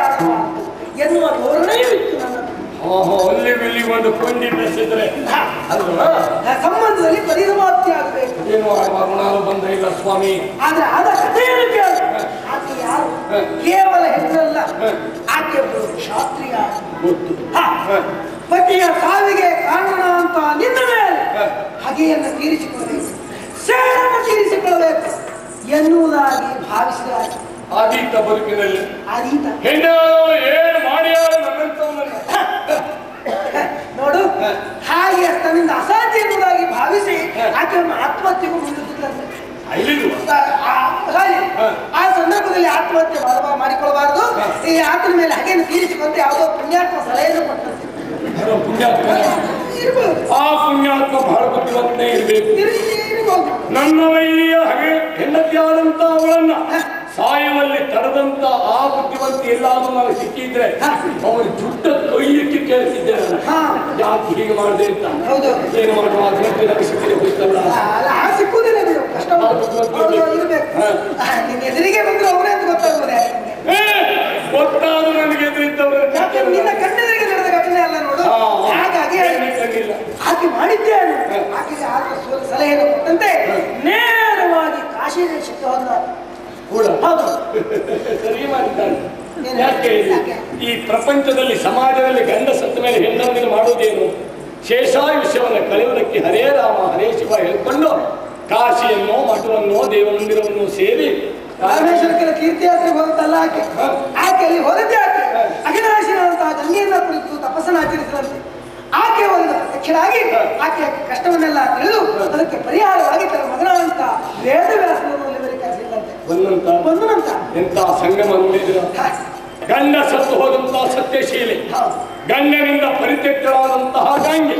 ಆಡಬಾರದು ಎನ್ನುವ ಧೋರಣೆಯೂ ಇತ್ತು ನನ್ನದು. ಅಲ್ಲಿ ಇಲ್ಲಿ ಒಂದು ಕೊಂಡಿ ಬೆಳೆಸಿದ್ರೆ ಸಂಬಂಧದಲ್ಲಿ ಪರಿಸಮಾಪ್ತಿ ಆಗಬೇಕು. ಏನು ಆಡುವಾಗ ನಾನು ಬಂದ ಇಲ್ಲ ಸ್ವಾಮಿ. ಆದ್ರೆ ಆದ ಕಥೆಯನ್ನು ಕೇಳು. ಆಕೆ ಯಾರು? ಕೇವಲ ಹೆಸರಲ್ಲ, ಆಕೆ ಶಾಸ್ತ್ರೀಯ ಗೊತ್ತು. ಪತಿಯ ಸಾವಿಗೆ ಕಾರಣ ಅಂತ ನಿನ್ನ ಮೇಲೆ ಹಗೆಯನ್ನು ತೀರಿಸಿಕೊಳ್ಳಬೇಕು, ಸೇಡನ್ನು ತೀರಿಸಿಕೊಳ್ಳಬೇಕು ಎನ್ನುವುದಾಗಿ ಭಾವಿಸಿದ ಆದೀತ ಬದುಕಿನಲ್ಲಿ ಆದೀತ ಹೆಣ್ಣು ಏನು ಮಾಡ್ಯಾರ ನನ್ನಂತವನನ್ನ ನೋಡು. ಹಾಗೆ ತನ್ನಿಂದ ಅಸಾಧ್ಯ ಎನ್ನುವುದಾಗಿ ಭಾವಿಸಿ ಆಕೆಯನ್ನು ಆತ್ಮಹತ್ಯೆಗೂ ಮುಂದಿದ್ದಂತೆ. ಆ ಸಂದರ್ಭದಲ್ಲಿ ಆತ್ಮಹತ್ಯೆ ಮಾಡಿಕೊಳ್ಳಬಾರದು. ಈ ಆತನ ಮೇಲೆ ಹಾಗೆಯನ್ನು ತೀರಿಸಿಕೊಂಡೆ ಯಾವುದೋ ಪುಣ್ಯಾತ್ಮ ಸಲಹೆಯನ್ನು ಕೊಟ್ಟಂತೆ. ಆ ಪುಣ್ಯಾತ್ಮ ಬಹಳ ಬುದ್ಧಿವಂತನೇ ಇರಬೇಕು. ನನ್ನ ವೈರಿಯ ಹಾಗೆ ಹೆಂಡತಿಯಾದಂತ ಅವಳನ್ನ ಸಾಯುವಲ್ಲಿ ತಡೆದಂತ ಆ ಬುದ್ಧಿವಂತಿ ಎಲ್ಲಾದ್ರೂ ನನಗೆ ಸಿಕ್ಕಿದ್ರೆ ಅವನು ಜುಟ್ಟ ಕೊಯ್ಯಕ್ಕೆ ಕೇಳ್ತಿದ್ದೇನೆ. ಯಾಕೆ ಹೀಗೆ ಮಾಡಿದೆ ಅಂತ. ಏನು ಮಾಡುವ ಸಿಕ್ಕಿದೆ ಹೋಯ್ತಲ್ಲ. ಸಿಕ್ಕುವುದಿಲ್ಲ, ಕಷ್ಟ ಎದುರಿಗೆ ಬಂದ್ರು ಅವರೇ ಅಂತ ಗೊತ್ತಾಗ್ತದೆ. ಗೊತ್ತಾದ್ರು ನನಗೆ ಎದುರಿದ್ದವರು ನಿನ್ನ ಕಣ್ಣೆದುರಿಗೆ ನಡೆದ ಘಟನೆ ಅಲ್ಲ ನೋಡು. ಹಾಗಾಗಿ ಆಕೆ ಮಾಡಿದ್ದೇನು, ಆಕೆಗೆ ಆತ ಸಲಹೆಯನ್ನು ಕೊಟ್ಟಂತೆ ನೇರವಾಗಿ ಕಾಶಿ ದೇಶಕ್ಕೆ ಹೋದ. ಸರಿ ಮಾಡಿದ್ದಾನೆ. ಯಾಕೆ ಈ ಪ್ರಪಂಚದಲ್ಲಿ ಸಮಾಜದಲ್ಲಿ ಗಂಡ ಸತ್ತ ಮೇಲೆ ಹೆಣ್ಣನ್ನು ಮಾಡುವುದೇನು? ಶೇಷಾಯುಷ್ಯವನ್ನು ಕಳೆಯುವುದಕ್ಕೆ ಹರೇ ರಾಮ ಹರೇ ಶಿವ ಹೇಳಿಕೊಂಡು ಕಾಶಿಯನ್ನೋ ಮಠವನ್ನೋ ದೇವಮಂದಿರವನ್ನು ಸೇರಿ ರಾಮೇಶ್ವರಕ್ಕೆ ತೀರ್ಥಯಾತ್ರೆಗೆ ಹೋಗುತ್ತಲ್ಲ ಆಕೆ. ಆಕೆ ಅಲ್ಲಿ ಹೋದದ್ದೇ ಆಕೆ ಅಘನಾಶಿನಂತಹ ಗಂಗೆಯನ್ನ ಕುರಿತು ತಪಸ್ಸನ್ನು ಆಚರಿಸಿದಂತೆ ಆಕೆ ಒಂದು ಪ್ರತ್ಯಕ್ಷರಾಗಿ ಆಕೆಯ ಕಷ್ಟವನ್ನೆಲ್ಲ ತಿಳಿದು ಅದಕ್ಕೆ ಪರಿಹಾರವಾಗಿ ತನ್ನ ಮಗನಾದಂತ ವೇದವ್ಯಾಸನನ್ನು ಬಂದನಂತ. ಎಂತ ಸಂಗಮ ನೋಡಿದ್ರ. ಗಂಡ ಸತ್ತು ಹೋದಂತಹ ಸತ್ಯಶೀಲೆ, ಗಂಡನಿಂದ ಪರಿತ್ಯಕ್ತರಾದಂತಹ ಗಂಗೆ,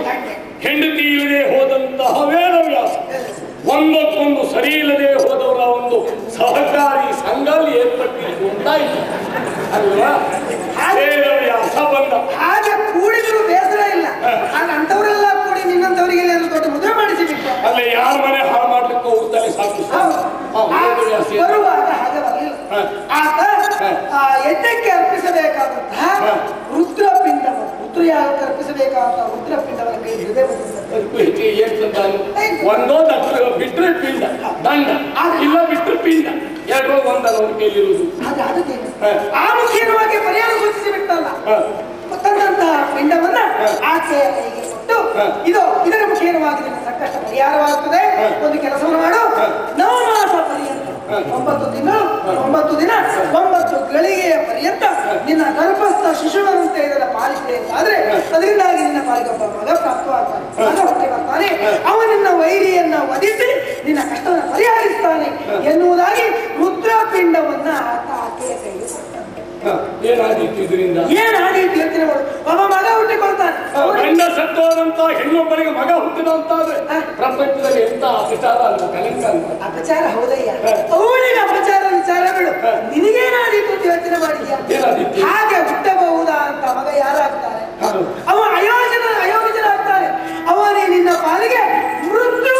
ಹೆಂಡತಿ ಇಲ್ಲದೆ ಹೋದಂತಹ ವೇದವ್ಯಾಸ, ಒಂದಕ್ಕೊಂದು ಸರಿ ಇಲ್ಲದೆ ಹೋದವರ ಒಂದು ಸಹಕಾರಿ ಸಂಘಲ್ಲಿ ಏರ್ಪಟ್ಟಿದ್ದು ಉಂಟಾಯಿತು ಅಲ್ವಾ? ವೇದವ್ಯಾಸ ಬಂದ. ಹಾಗೆ ಕೂಡಿದ್ರು ಬೇಸರ ಇಲ್ಲ. ಆಗ ಅಂತವರೆಲ್ಲ ಕೂಡಿ ನಿನ್ನಂತವರಿಗೆ ದೊಡ್ಡ ಮದುವೆ ಮಾಡಿಸಿಬಿಟ್ಟು ಅಲ್ಲೇ ಯಾರ ಮನೆ ಹಾಳು ಮಾಡ್ಲಿಕ್ಕೆ ಹೋಗ್ತಾರೆ ಸಾಕು. ಬರುವಾಗ ಹಾಗೆ ಬರಲಿಲ್ಲ. ಆತ ಯಜ್ಞಕ್ಕೆ ಅರ್ಪಿಸಬೇಕಾದಂತಹ ರುದ್ರಪಿಂಡವನ್ನು ರುದ್ರಯಾಗಕ್ಕೆ ಅರ್ಪಿಸಬೇಕಾದಂತಹ ರುದ್ರಪಿಂಡವನ್ನು ಕೈ ಹಿಡಿದೇ ಒಂದೋ ಬಿಟ್ರೆ ಪಿಂಡ ದಂಡ, ಇಲ್ಲ ಬಿಟ್ರೆ ಪಿಂಡ, ಎರಡೋ ಒಂದಲ್ಲ ಒಂದು ಕೈಲಿರುವುದು. ಆ ಮುಖೇನವಾಗಿ ಪರಿಹಾರ ಸೂಚಿಸಿ ಬಿಟ್ಟಲ್ಲ ತನ್ನಂತಹ ಪಿಂಡವನ್ನ ಆಕೆಯ ಕೈಗೆ ಕೊಟ್ಟು ಇದರ ಮುಖೇನವಾಗಿ ನಿನ್ನ ಸಂಕಷ್ಟ ಪರಿಹಾರವಾಗುತ್ತದೆ. ಒಂದು ಕೆಲಸವನ್ನು ಮಾಡು, ನವಮಾಸ ಪರ್ಯಂತ 9 ತಿಂಗಳು 9 ದಿನ 9 ಗಳಿಗೆಯ ಪರ್ಯಂತ ನಿನ್ನ ಗರ್ಭಸ್ಥ ಶಿಶುವಂತೆ ಇದರ ಪಾಲಿಸಬೇಕಾದ್ರೆ ಅದರಿಂದಾಗಿ ನಿನ್ನ ಪಾಲಿಗೆ ಒಬ್ಬ ಮಗ ಪ್ರಾಪ್ತವಾಗ್ತಾನೆ, ಮಗ ಹುಟ್ಟಿ ಬರ್ತಾನೆ. ಅವನಿನ್ನ ವೈರಿಯನ್ನ ವಧಿಸಿ ನಿನ್ನ ಕಷ್ಟವನ್ನು ಪರಿಹರಿಸ್ತಾನೆ ಎನ್ನುವುದಾಗಿ ರುದ್ರಪಿಂಡವನ್ನ ಆಕೆಯ ಕೈಗೆ ಕೊಡ್ತಾನೆ. ಏನಾದೀತು ಇದರಿಂದ? ಏನಾದೀತು ಹೇಳ್ತೀನಿ ನೋಡು. ಒಬ್ಬ ಮಗ ಹುಟ್ಟಿಕೊಳ್ತಾನೆ. ಗಂಡ ಸತ್ತೋದಂತ ಹೆಣ್ಣೊಬ್ಬರಿಗೆ ಮಗ ಹುಟ್ಟಿದಂತಾದ್ರೆ ಪ್ರಪಂಚದಲ್ಲಿ ಎಂತ ಅಪಚಾರ ಅಲ್ಲ, ಕಲಂಕ ಅಲ್ಲ. ಅಪಚಾರ ಹೌದಯ್ಯ, ಅವಳಿಗೆ ಅಪಚಾರ ವಿಚಾರ ಬಿಡು. ನಿನಗೇನಾದೀತು ಅಂತ ಯೋಚನೆ ಮಾಡಿದ್ಯಾ? ಹಾಗೆ ಹುಟ್ಟಬಹುದಾ ಅಂತ ಮಗ ಯಾರಾಗ್ತಾರೆ? ಅವ ಅಯೋಗ್ಯನಾಗ್ತಾನೆ. ಅವನೇ ನಿನ್ನ ಪಾಲಿಗೆ ಮೃತ್ಯು.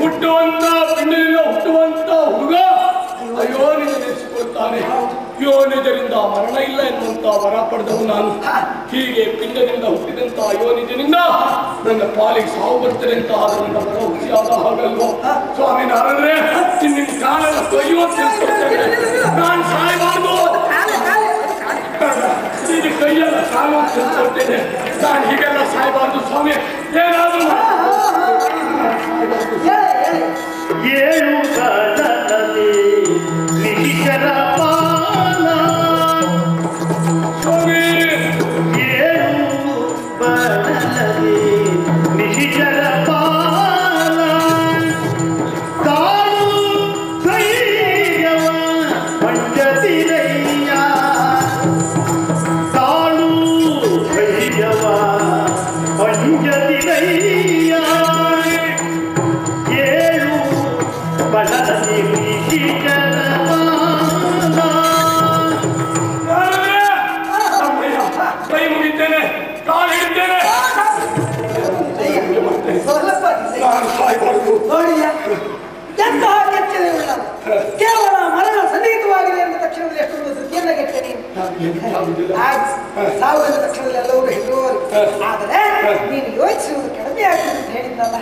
ಹುಟ್ಟುವಂತ ಪಿಂಡದಿಂದ ಹುಟ್ಟುವಂತ ಹುಡುಗ ಅಯೋನಿಜ ನೆನೆಸಿಕೊಳ್ತಾನೆ. ಯೋನಿಜರಿಂದ ಮರಣ ಇಲ್ಲ ಎನ್ನುವಂತ ವರ ಪಡೆದವು ನಾನು. ಹೀಗೆ ಪಿಂಡದಿಂದ ಹುಟ್ಟಿದಂತ ಅಯೋನಿಜನಿಂದ ನನ್ನ ಪಾಲಿಗೆ ಸಾವು ಬರ್ತದೆ ಅಂತ ಆದ ನನ್ನ ವರ ಹುಟ್ಟಿಯಾದ ಹಾಗಲ್ವೋ ಸ್ವಾಮಿ ನಾರದ್ರೆ ನಿನ್ನ ಕಾಲ ನಾನು ಸಾಯಬಾರ್ದು. ಈಗ ಕೈಯೆಲ್ಲ ಸಾಮಾನು ತಿಳ್ಕೊಳ್ತೇನೆ. ನಾನು ಹೀಗೆಲ್ಲ ಸಾಯಬಾರ್ದು ಸ್ವಾಮಿ. ಏನಾದ್ರು ಏಳು ಕಾಲದಲ್ಲಿ ನಿಹಿತರ ಪಾಲ ಸ್ವಾಮಿ ಏಳು ಬರಲಲ್ಲಿ ನಿಹಿತರ ಪಾಲ ತಾಳು ಧೈರ್ಯವ ಪಂಚತಿರಯ್ಯ ತಾಳು ಧೈರ್ಯವ ಪಂಚತಿರಯ್ಯ ಏಳು ಬಲದಲ್ಲಿ ಕೈ ಮುಗಿದ್ದೇನೆ, ಕಾಲು ಹಿಡಿದ್ದೇನೆ. ನಾನು ಸಾಯಬಾರ್ದು. ನೋಡಿಲ್ಲ ಎಂತಹ ಕೆಚ್ಚದೆ ಉಳ್ಳ ಕೇವಲ ಮರಣ ಸನ್ನಿಹಿತವಾಗಿದೆ ಎಂದ ತಕ್ಷಣದಲ್ಲಿ ಎಷ್ಟೊಂದು ಧೃತಿಯನ್ನ ಗೆಟ್ಟೆ ನೀನು. ಸಾವಿರದ ತಕ್ಷಣದಲ್ಲಿ ಎಲ್ಲವೂ ಹೆದರುವರು. ಆದರೆ ನೀನು ಯೋಚಿಸುವುದು ಕಡಿಮೆ ಆಗ್ತದೆ ಅಂತ ಹೇಳಿದ್ದಲ್ಲ.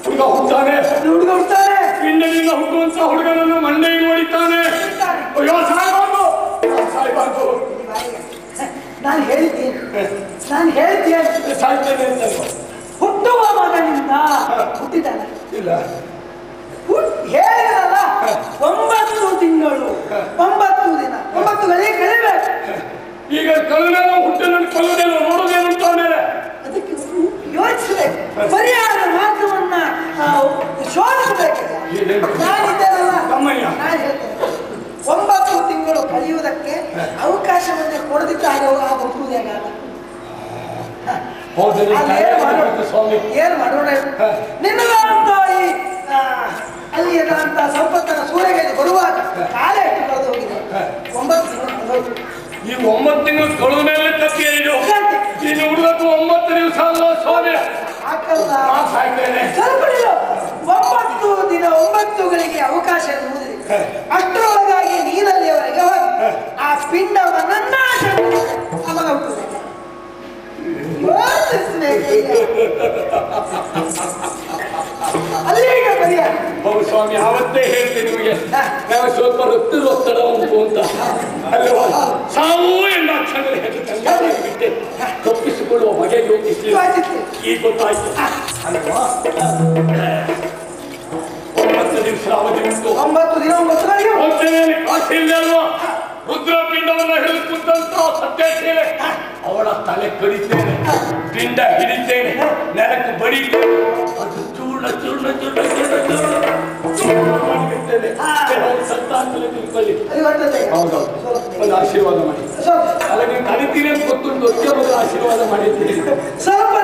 ಹುಡುಗ ಹುಡ್ತಾನೆ, ಹುಡುಗ ಹುಡ್ತಾನೆ, ಪಿಂಡದಿಂದ ಹುಟ್ಟುವಂತ ಹುಡುಗನನ್ನು ಮಂಡೆಗೆ ನೋಡಿದ್ದಾನೆ. ಅಯ್ಯೋ ಸಾಯಬಾರ್ದು, ಸಾಯಬಾರ್ದು. ನಾನು ಹೇಳಿದ್ದೇನೆ ಸಾಯ್ತೇನೆ ಅಂತ ಹುಟ್ಟುವ ಮಗನಿಂದ ಹುಟ್ಟಿದ್ದಾನೆ ಇಲ್ಲ. ಹೇಳಿದಲ್ಲ 9 ತಿಂಗಳು 9 ದಿನ 9 ಗಳಿಗೆ ಕಳಿಬೇಕು. ಈಗ ಕಲ್ಲನೆಲ್ಲ ಹುಟ್ಟನ್ನು ಕಲ್ಲುದೇನೋ ನೋಡೋದೇನು ಆಮೇಲೆ ಅದಕ್ಕೆ ಯೋಚಿಸಬೇಕು, ಪರಿಹಾರ ಮಾರ್ಗವನ್ನ ಶೋಧಿಸಬೇಕಿಲ್ಲ. ನಾನಿದ್ದೇನಲ್ಲ, ನಾನು ಹೇಳ್ತೇನೆ 9 ತಿಂಗಳು ಕಲಿಯುವುದಕ್ಕೆ ಅವಕಾಶವನ್ನೇ ಕೊಡದಿದ್ದಾಗ ಹುಟ್ಟುವುದೇಗಾದ. ಏನು ಮಾಡೋಣ? ನಿನ್ನದಂತ ಈ ಅಲ್ಲಿ ಅಂತ ಸಂಪತ್ತನ ಸೂರ್ಯಗೆ ಬರುವಾಗ ಕಾಲ ಎಷ್ಟು ಕಳೆದು ಹೋಗಿದೆ. 9 ತಿಂಗಳು ಕಳೆದೋಯ್ತು. ಈ 9 ತಿಂಗಳು ಕಳೆದ ಮೇಲೆ ಕತ್ತಿ ಇದು ಇನ್ನು ಹುಡುಗಕ್ಕೂ 9 ದಿವಸ ಅಲ್ಲ ಸ್ವಾಮಿ. ಹಾಕಲ್ಲ ಸಾಯ್ತೇನೆ. ಸ್ವಲ್ಪ 9 ದಿನ 9 ಗಳಿಗೆ ಅವಕಾಶ ಎನ್ನುವುದಿದೆ. ಅಷ್ಟರೊಳಗಾಗಿ ನೀರಲ್ಲಿಯವರೆಗೆ ಹೋಗಿ ಆ ಪಿಂಡವನ್ನ ನಾಶ ಅಮಗ ಹುಟ್ಟುತ್ತದೆ. ಅಲ್ಲಿಗೆ ಪರಿಹಾರ. ಹೌದು ಸ್ವಾಮಿ, ಆವತ್ತೇ ಹೇಳ್ತೀನಿ ನಿಮಗೆ ನಾವು ಸ್ವಲ್ಪ ರಕ್ತದ ಒತ್ತಡ ಉಂಟು ಅಂತ. ಅಲ್ವಾ ಸಾವು ಎಂಬ ಅಕ್ಷರದಲ್ಲಿ ಹೆಚ್ಚು ಬಿಟ್ಟೆ ತಪ್ಪಿಸಿಕೊಳ್ಳುವ ಬಗೆ ಯೋಚಿಸಲಿಲ್ಲ. ಈಗ ಗೊತ್ತಾಯ್ತು ಅಲ್ವಾ? 9 ದಿವಸ ಅವಧಿ ಉಂಟು. 9 ದಿನ 9 ಗಳಿಗೆ ಹೋಗ್ತೇನೆ ಕಾಶಿ ಇಲ್ಲ ಅಲ್ವಾ? ರುದ್ರಪಿಂಡವನ್ನು ಹಿಡಿದು ಕುಂತಂತ ಸತ್ಯಶೀಲೆ ಅವಳ ತಲೆ ಕಡಿತೇನೆ, ಪಿಂಡ ಹಿಡಿತೇನೆ, ನೆಲಕ್ಕೆ ಬಡಿತೇನೆ, ಅದು ಚೂರ್ಣ ಚೂರ್ಣ ಚೂರ್ಣ ಚೂರ್ಣ ಚೂರ್ಣ ಮಾಡಿಬಿಡ್ತೇನೆ. ಸಂತಾನದಲ್ಲಿ ತಿಳ್ಕೊಳ್ಳಿ. ಹೌದೌದು, ಒಂದು ಆಶೀರ್ವಾದ ಮಾಡಿ. ಅಲ್ಲ ನೀವು ಕಡಿತೀನಿ ಅಂತ ಗೊತ್ತುಂಟು, ಒಂದು ಆಶೀರ್ವಾದ ಮಾಡಿದ್ದೀನಿ. ಸ್ವಲ್ಪ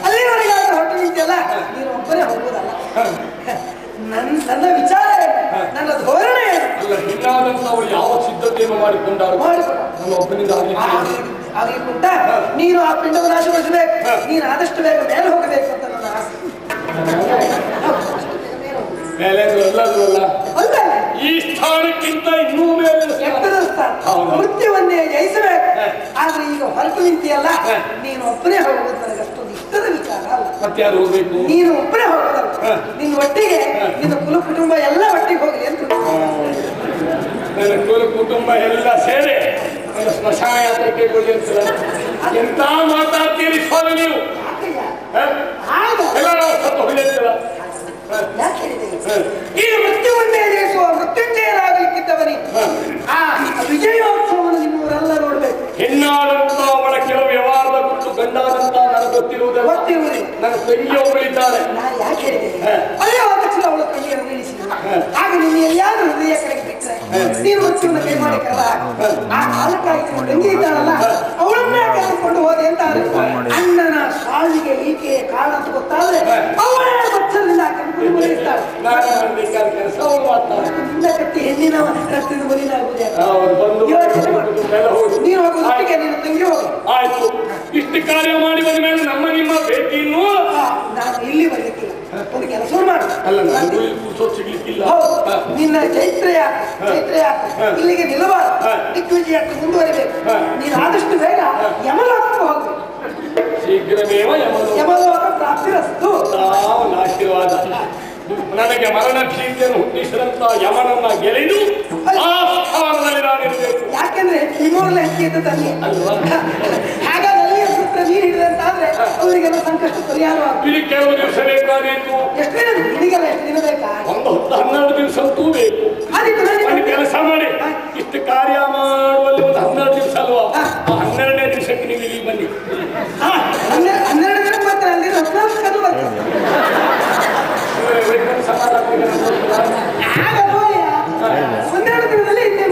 ಅಲ್ಲಿವರೆಗೆ ಹೊರಟು ನಿಂತಲ್ಲ, ನೀನು ಒಬ್ಬನೇ ಹೋಗುವುದಲ್ಲ. ನನ್ನ ವಿಚಾರ ನನ್ನ ಧೋರಣೆ ಅಲ್ಲ, ಇನ್ನಾದಂತವರು ಯಾವ ಸಿದ್ಧತೆಯನ್ನು ಮಾಡಿಕೊಂಡಾರು ನನ್ನ ಒಬ್ಬನಿಂದ ಆಗಲಿಕ್ಕುಂಟ. ನೀನು ಆ ಪಿಂಡವನ್ನು ನಾಶಗೊಳಿಸಬೇಕು. ನೀನು ಆದಷ್ಟು ಬೇಗ ಮೇಲೆ ಹೋಗಬೇಕು ಅಂತ ನನ್ನ ಆಸೆ. ಮೇಲೆ ಎಲ್ಲದೂ ಅಲ್ಲ, ಅಲ್ಲ ಈ ಸ್ಥಾನಕ್ಕಿಂತ ಇನ್ನೂ ಮೇಲೆ ಎತ್ತದ ಸ್ಥಾನ, ಮೃತ್ಯುವನ್ನೇ ಜಯಿಸಬೇಕು. ಆದ್ರೆ ಈಗ ಹೊರಟು ನಿಂತಿಯಲ್ಲ, ನೀನು ಒಬ್ಬನೇ ಹೋಗುವುದು ನನಗೆ ಅಷ್ಟೊಂದು ಇಷ್ಟದ ವಿಚಾರ ಅಲ್ಲ. ಮತ್ತೆ ಯಾರು ಹೋಗ್ಬೇಕು? ನೀನು ಒಬ್ಬನೇ ಹೋಗೋದಲ್ಲ, ನಿನ್ನ ಒಟ್ಟಿಗೆ ನಿನ್ನ ಕುಲ ಕುಟುಂಬ ಎಲ್ಲ ಒಟ್ಟಿಗೆ ಹೋಗಲಿ ಅಂತ. ನನ್ನ ಕುಲ ಕುಟುಂಬ ಎಲ್ಲ ಸೇರಿ ನನ್ನ ಸ್ಮಶಾನ ಯಾತ್ರಕ್ಕೆ ಕೊಡಿ ಅಂತಲ್ಲ. ಎಂತ ಮಾತಾಡ್ತೀರಿ ಸ್ವಾಮಿ ನೀವು? ಎಲ್ಲ ನಾವು ಸತ್ತು ಹೋಗಿರ್ತಲ್ಲ. ಯಾಕೆ ಹೇಳಿದೆ? ಈ ಮೃತ್ಯುವನ್ನೇ ಜಯಿಸುವ ಮೃತ್ಯುಂಜಯರಾಗಲಿಕ್ಕಿದ್ದವನಿ ಆ ವಿಜಯೋತ್ಸವವನ್ನು ನಿಮ್ಮವರೆಲ್ಲ ನೋಡ್ಬೇಕು. ಹೆಣ್ಣಾದಂತ ಅವಳ ಕೆಲವು ವ್ಯವಹಾರದ ಗುಟ್ಟು, ಗಂಡಾದಂತ ನನಗೆ ಗೊತ್ತಿರುವುದಿಲ್ಲ. ನನ್ನ ತಂಗಿಯೊಬ್ಬಳಿದ್ದಾರೆ. ನಾನು ಯಾಕೆ ಹೇಳಿದೆ? ಅಲ್ಲೇ ತಕ್ಷಣ ಅವಳ ಕಣ್ಣೀರನ್ನು ನಿಲ್ಲಿಸಿದ. ಆಗ ನಿನ್ನ ಎಲ್ಲಿಯಾದ್ರೂ ಹೃದಯ ಕಡೆಗೆ ಬಿಟ್ಟರೆ ನೀನು ಮೃತ್ಯುವನ್ನು ಕೈ ಮಾಡಿಕಲ್ಲ. ಆ ಕಾಲಕ್ಕಾಗಿ ನಿಮ್ಮ ತಂಗಿ ಇದ್ದಾಳಲ್ಲ, ಅವಳನ್ನೇ ಕರೆದುಕೊಂಡು ಹೋದೆ ಅಂತ ಅಣ್ಣನ ಸಾವಿಗೆ ಈಕೆ ಕಾರಣ ಅಂತ ಗೊತ್ತಾದ್ರೆ ಅವಳೇ ಮಚ್ಚದಿಂದ ನಿನ್ನ ಕಟ್ಟಿ ಹೆಣ್ಣಿನ ರಕ್ತದ ಬಲಿನಾಗುವುದೇ. ನೀನು ಹೋಗೋದಕ್ಕೆ ನಿನ್ನ ತಂಗಿ ಹೋಗು. ಆಯ್ತು, ಇಷ್ಟು ಕಾರ್ಯ ಮಾಡಿ ಬಂದ ಮೇಲೆ ನಮ್ಮ ನಿಮ್ಮ ಭೇಟಿಯನ್ನು ನಾನು ಇಲ್ಲಿ ಬರ್ಲಿಕ್ಕಿಲ್ಲ, ಒಂದು ಕೆಲಸ ಮಾಡು. ಸಿಗ್ಲಿಕ್ಕಿಲ್ಲ. ನಿನ್ನ ಚೈತ್ರ ಇಲ್ಲಿಗೆ ನಿಲ್ಲಬಾರದು, ದಿಗ್ವಿಜಯ ಮುಂದುವರಿಬೇಕು. ನೀನು ಆದಷ್ಟು ಬೇಗ ಯಮಲೋಕಕ್ಕೆ ಹೋಗ್ಬೇಕು. ಶೀಘ್ರಮೇವ ಯಮಲೋಕ ಪ್ರಾಪ್ತಿರಸ್ತು. ಒಂದು ಆಶೀರ್ವಾದ. ನನಗೆ ಮರಣ ಭೀತಿಯನ್ನು ಹುಟ್ಟಿಸಿದಂತ ಯಮನನ್ನ ಗೆಳೆದು ಆ ಸ್ಥಾನದಲ್ಲಿ ನಾನಿರಬೇಕು. ಯಾಕೆಂದ್ರೆ ನಿಮ್ಮೂರಲ್ಲ ಹೆಚ್ಚಿಗೆ ತಂದೆ ಅಲ್ವಾ? ಹಾಗಾದ್ರೆ ಅಲ್ಲಿಯ ಸೂತ್ರ ನೀರು ಹಿಡಿದಂತಾದ್ರೆ ಅವರಿಗೆಲ್ಲ ಸಂಕಷ್ಟ ಪರಿಹಾರ ಇಲ್ಲಿ ಕೆಲವು ದಿವಸ ಬೇಕಾದೀತು. ಎಷ್ಟು ದಿನ ನಿನಗೆಲ್ಲ ಎಷ್ಟು ದಿನ ಬೇಕಾ? ಒಂದು 10-12 ದಿವಸ ಅಂತೂ ಬೇಕು. ಒಂದು ಕೆಲಸ ಮಾಡಿ, ಇಷ್ಟು ಕಾರ್ಯ ಮಾಡುವಲ್ಲಿ ಒಂದು 12 ದಿವಸ ಅಲ್ವಾ? 12ನೇ ದಿವಸಕ್ಕೆ ನೀವು ಇಲ್ಲಿ ಬನ್ನಿ. 12 ದಿನ ಮಾತ್ರ ಅಲ್ಲಿ 14 ಬರ್ತದೆ. ಒಂದೆರಡು ದಿನದಲ್ಲಿ ಹಿಂದೆ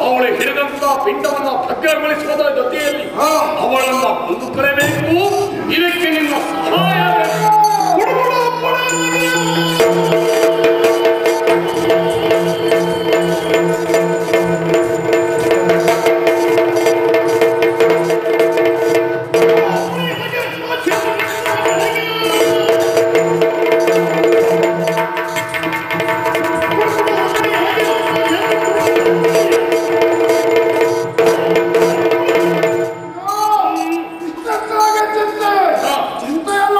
ಅವಳು ಹಿಡಿದಂತ ಪಿಂಡವನ್ನ ಭಗ್ರಗೊಳಿಸುವುದರ ಜೊತೆಯಲ್ಲಿ ಅವಳನ್ನ ಕೊಂದುಕೊಳ್ಳಬೇಕು. ಇದಕ್ಕೆ ನಿನ್ನ ಸಹಾಯ ಚಿಂತೆ ಎಲ್ಲ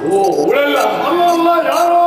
ಓ ಅವಳಲ್ಲ ಅಲ್ಲ ಯಾರೋ